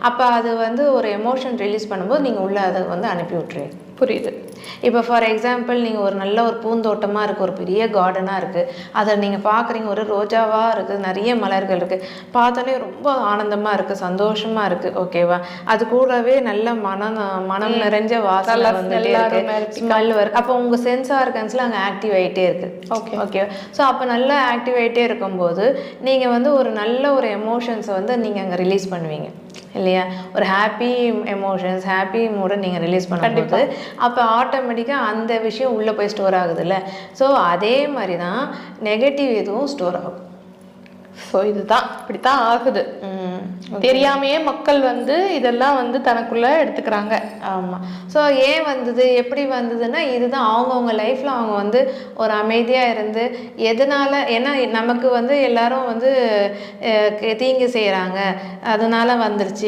அப்போ அது வந்து ஒரு எமோஷன் ரிலீஸ் பண்ணும்போது நீங்கள் உள்ளே அதை வந்து அனுப்பி விட்ருவீங்க. புரியுது. இப்போ ஃபார் எக்ஸாம்பிள் நீங்கள் ஒரு நல்ல ஒரு பூந்தோட்டமாக இருக்குது, ஒரு பெரிய கார்டனாக இருக்குது, அதை நீங்கள் பார்க்குறீங்க, ஒரு ரோஜாவாக இருக்குது, நிறைய மலர்கள் இருக்குது, பார்த்தோன்னே ரொம்ப ஆனந்தமாக இருக்குது, சந்தோஷமாக இருக்குது, ஓகேவா? அது கூடவே நல்ல மனம் நிறைஞ்ச வாசனை வந்துட்டே இருக்குது, ஸ்மெல் வருது. அப்போ உங்கள் சென்ஸ் ஆர்கன்ஸில் அங்கே ஆக்டிவ் ஆகிட்டே இருக்குது. ஓகே. ஸோ அப்போ நல்லா ஆக்டிவ் ஆகிட்டே இருக்கும்போது நீங்கள் வந்து ஒரு நல்ல ஒரு எமோஷன்ஸை வந்து நீங்கள் அங்கே ரிலீஸ் பண்ணுவீங்க இல்லையா? ஒரு ஹாப்பி எமோஷன்ஸ், ஹாப்பி மூடை நீங்கள் ரிலீஸ் பண்ணும்போது அப்போ ஆட்டோமேட்டிக்காக அந்த விஷயம் உள்ளே போய் ஸ்டோர் ஆகுதுல்ல. ஸோ அதே மாதிரி தான் நெகட்டிவ் இதுவும் ஸ்டோர் ஆகும். ஸோ இதுதான் இப்படித்தான் ஆகுது. தெரியாமையே மக்கள் வந்து இதெல்லாம் வந்து தனக்குள்ளே எடுத்துக்கிறாங்க. ஆமாம். ஸோ ஏன் வந்தது, எப்படி வந்ததுன்னா இதுதான் அவங்கவுங்க லைஃப்பில் அவங்க வந்து ஒரு அமைதியாக இருந்து எதனால், ஏன்னா நமக்கு வந்து எல்லாரும் வந்து தீங்கு செய்கிறாங்க அதனால வந்துருச்சு